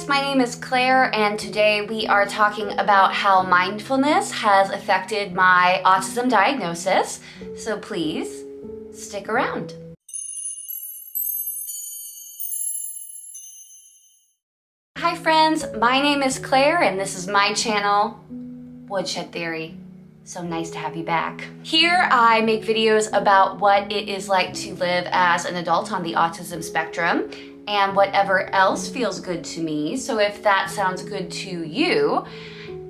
guys, my name is Claire and today we are talking about how mindfulness has affected my autism diagnosis, so please stick around. Hi friends, my name is Claire and this is my channel, Woodshed Theory. So nice to have you back. Here I make videos about what it is like to live as an adult on the autism spectrum and whatever else feels good to me. So if that sounds good to you,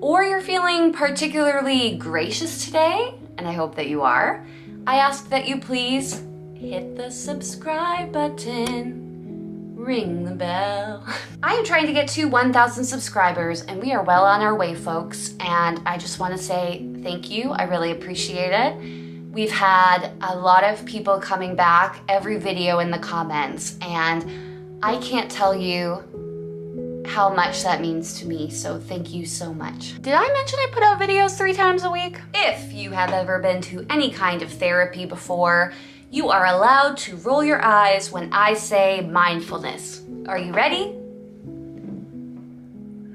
or you're feeling particularly gracious today, and I hope that you are, I ask that you please hit the subscribe button, ring the bell. I am trying to get to 1,000 subscribers and we are well on our way, folks. And I just want to say thank you. I really appreciate it. We've had a lot of people coming back every video in the comments and I can't tell you how much that means to me, so thank you so much. Did I mention I put out videos 3 times a week? If you have ever been to any kind of therapy before, you are allowed to roll your eyes when I say mindfulness. Are you ready?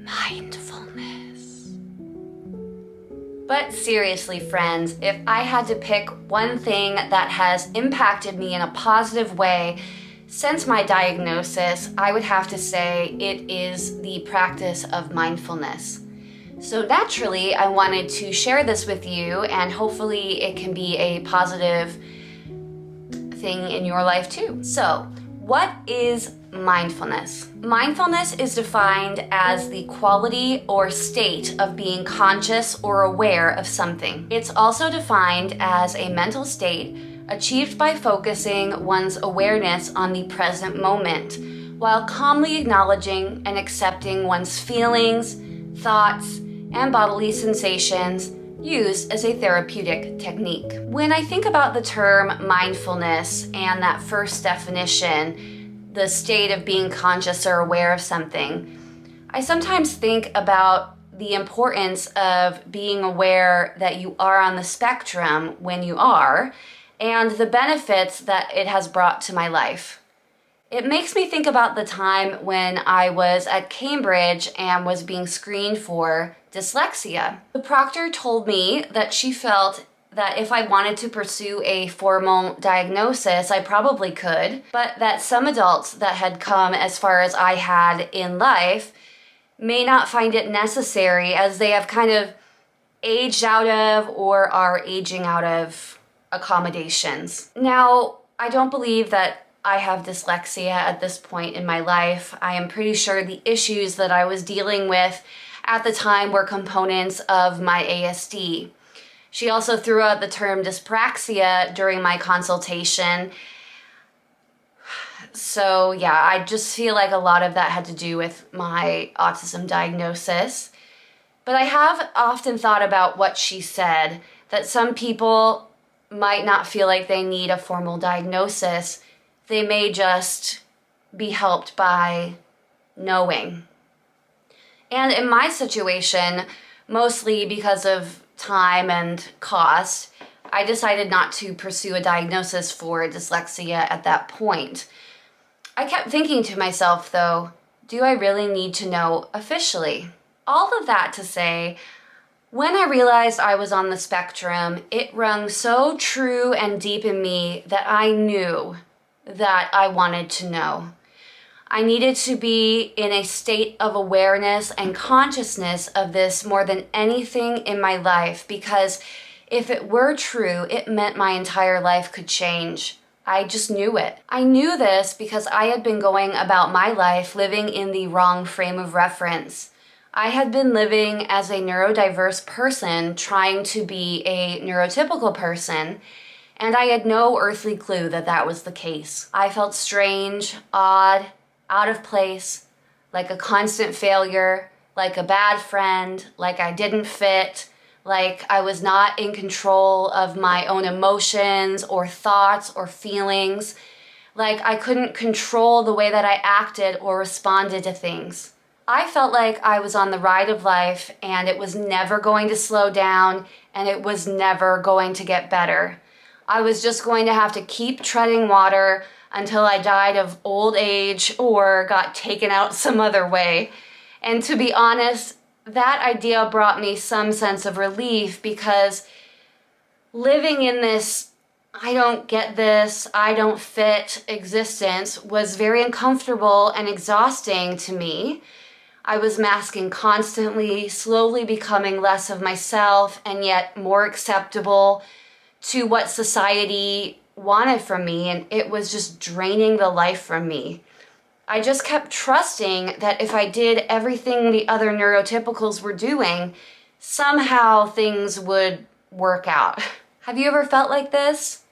Mindfulness. But seriously, friends, if I had to pick one thing that has impacted me in a positive way since my diagnosis, I would have to say it is the practice of mindfulness. So naturally, I wanted to share this with you and hopefully it can be a positive thing in your life too. So, what is mindfulness? Mindfulness is defined as the quality or state of being conscious or aware of something. It's also defined as a mental state achieved by focusing one's awareness on the present moment, while calmly acknowledging and accepting one's feelings, thoughts, and bodily sensations used as a therapeutic technique. When I think about the term mindfulness and that first definition, the state of being conscious or aware of something, I sometimes think about the importance of being aware that you are on the spectrum when you are, and the benefits that it has brought to my life. It makes me think about the time when I was at Cambridge and was being screened for dyslexia. The proctor told me that she felt that if I wanted to pursue a formal diagnosis, I probably could, but that some adults that had come as far as I had in life may not find it necessary as they have kind of aged out of or are aging out of accommodations. Now, I don't believe that I have dyslexia at this point in my life. I am pretty sure the issues that I was dealing with at the time were components of my ASD. She also threw out the term dyspraxia during my consultation. So yeah, I just feel like a lot of that had to do with my autism diagnosis. But I have often thought about what she said, that some people might not feel like they need a formal diagnosis. They may just be helped by knowing. And in my situation, mostly because of time and cost, I decided not to pursue a diagnosis for dyslexia at that point. I kept thinking to myself, though, do I really need to know officially? All of that to say, when I realized I was on the spectrum, it rung so true and deep in me that I knew that I wanted to know. I needed to be in a state of awareness and consciousness of this more than anything in my life, because if it were true, it meant my entire life could change. I just knew it. I knew this because I had been going about my life living in the wrong frame of reference. I had been living as a neurodiverse person trying to be a neurotypical person, and I had no earthly clue that that was the case. I felt strange, odd, out of place, like a constant failure, like a bad friend, like I didn't fit, like I was not in control of my own emotions or thoughts or feelings, like I couldn't control the way that I acted or responded to things. I felt like I was on the ride of life and it was never going to slow down and it was never going to get better. I was just going to have to keep treading water until I died of old age or got taken out some other way. And to be honest, that idea brought me some sense of relief, because living in this I don't get this, I don't fit existence was very uncomfortable and exhausting to me. I was masking constantly, slowly becoming less of myself and yet more acceptable to what society wanted from me, and it was just draining the life from me. I just kept trusting that if I did everything the other neurotypicals were doing, somehow things would work out. Have you ever felt like this?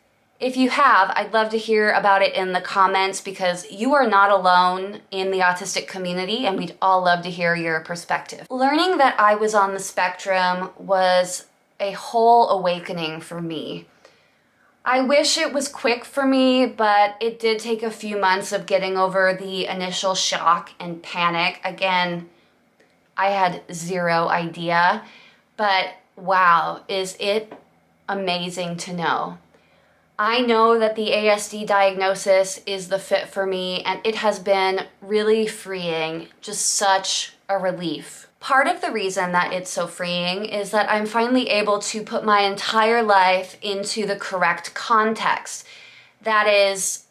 If you have, I'd love to hear about it in the comments, because you are not alone in the autistic community and we'd all love to hear your perspective. Learning that I was on the spectrum was a whole awakening for me. I wish it was quick for me, but it did take a few months of getting over the initial shock and panic. Again, I had zero idea, but wow, is it amazing to know. I know that the ASD diagnosis is the fit for me, and it has been really freeing, just such a relief. Part of the reason that it's so freeing is that I'm finally able to put my entire life into the correct context. That is,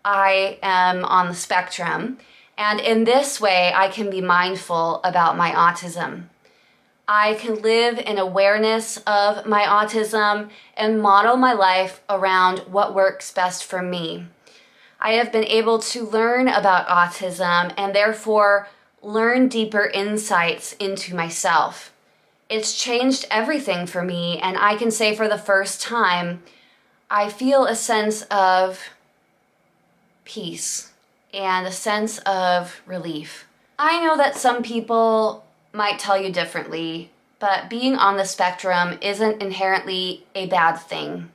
I am on the spectrum, and in this way I can be mindful about my autism. I can live in awareness of my autism and model my life around what works best for me. I have been able to learn about autism and therefore learn deeper insights into myself. It's changed everything for me, and I can say for the first time, I feel a sense of peace and a sense of relief. I know that some people might tell you differently, but being on the spectrum isn't inherently a bad thing.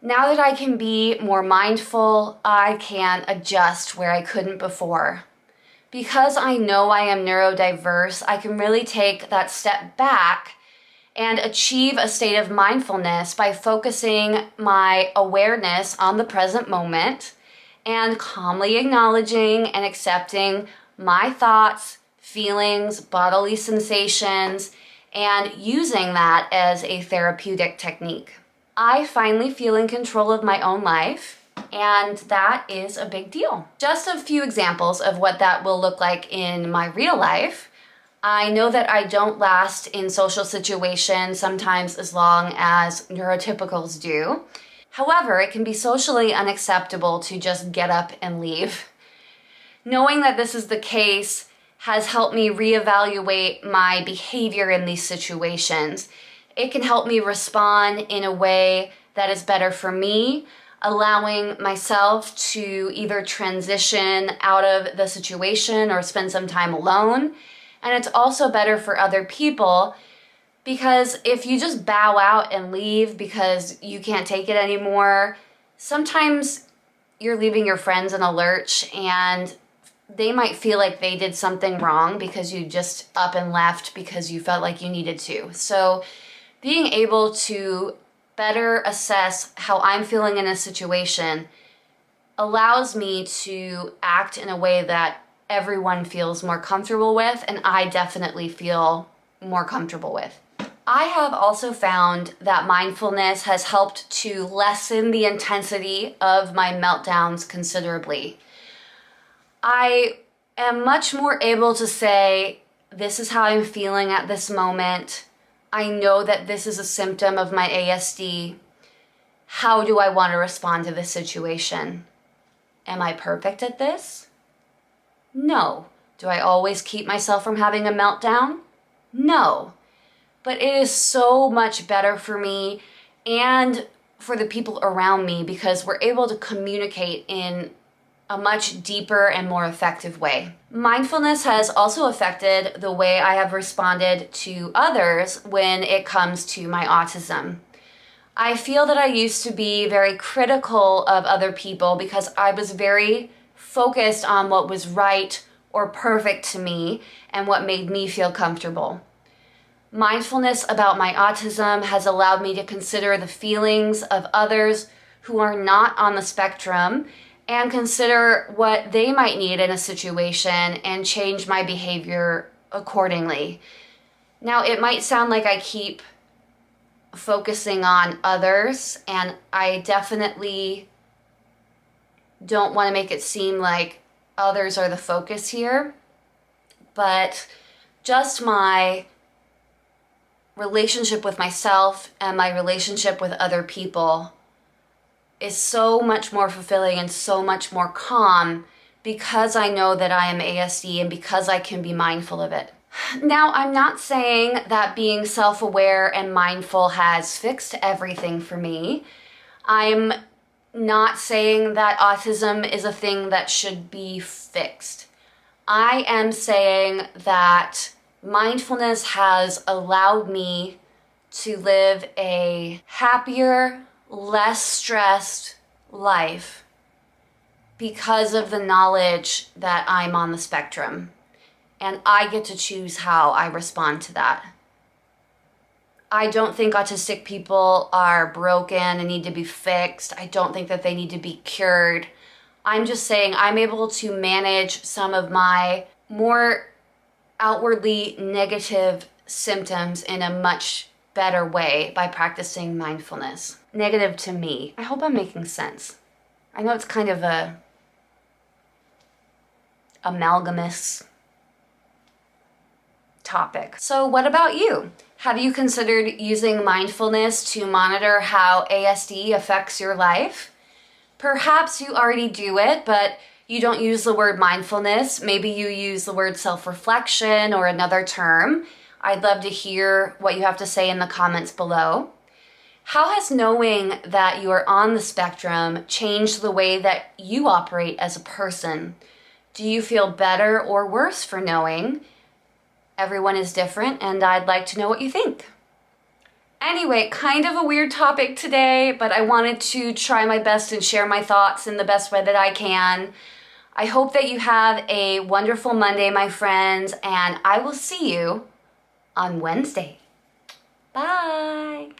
Now that I can be more mindful, I can adjust where I couldn't before. Because I know I am neurodiverse, I can really take that step back and achieve a state of mindfulness by focusing my awareness on the present moment and calmly acknowledging and accepting my thoughts, feelings, bodily sensations, and using that as a therapeutic technique. I finally feel in control of my own life, and that is a big deal. Just a few examples of what that will look like in my real life. I know that I don't last in social situations sometimes as long as neurotypicals do. However, it can be socially unacceptable to just get up and leave. Knowing that this is the case has helped me reevaluate my behavior in these situations. It can help me respond in a way that is better for me, allowing myself to either transition out of the situation or spend some time alone. And it's also better for other people, because if you just bow out and leave because you can't take it anymore, sometimes you're leaving your friends in a lurch, and they might feel like they did something wrong because you just up and left because you felt like you needed to. So being able to better assess how I'm feeling in a situation allows me to act in a way that everyone feels more comfortable with, and I definitely feel more comfortable with. I have also found that mindfulness has helped to lessen the intensity of my meltdowns considerably. I am much more able to say, this is how I'm feeling at this moment. I know that this is a symptom of my ASD. How do I want to respond to this situation? Am I perfect at this? No. Do I always keep myself from having a meltdown? No. But it is so much better for me and for the people around me, because we're able to communicate in a much deeper and more effective way. Mindfulness has also affected the way I have responded to others when it comes to my autism. I feel that I used to be very critical of other people because I was very focused on what was right or perfect to me and what made me feel comfortable. Mindfulness about my autism has allowed me to consider the feelings of others who are not on the spectrum and consider what they might need in a situation and change my behavior accordingly. Now, it might sound like I keep focusing on others, and I definitely don't want to make it seem like others are the focus here, but just my relationship with myself and my relationship with other people is so much more fulfilling and so much more calm because I know that I am ASD and because I can be mindful of it. Now, I'm not saying that being self-aware and mindful has fixed everything for me. I'm not saying that autism is a thing that should be fixed. I am saying that mindfulness has allowed me to live a happier, less stressed life because of the knowledge that I'm on the spectrum. And I get to choose how I respond to that. I don't think autistic people are broken and need to be fixed. I don't think that they need to be cured. I'm just saying I'm able to manage some of my more outwardly negative symptoms in a much better way by practicing mindfulness. Negative to me. I hope I'm making sense. I know it's kind of a amalgamous topic. So what about you? Have you considered using mindfulness to monitor how ASD affects your life? Perhaps you already do it, but you don't use the word mindfulness. Maybe you use the word self-reflection or another term. I'd love to hear what you have to say in the comments below. How has knowing that you are on the spectrum changed the way that you operate as a person? Do you feel better or worse for knowing? Everyone is different, and I'd like to know what you think. Anyway, kind of a weird topic today, but I wanted to try my best and share my thoughts in the best way that I can. I hope that you have a wonderful Monday, my friends, and I will see you on Wednesday. Bye!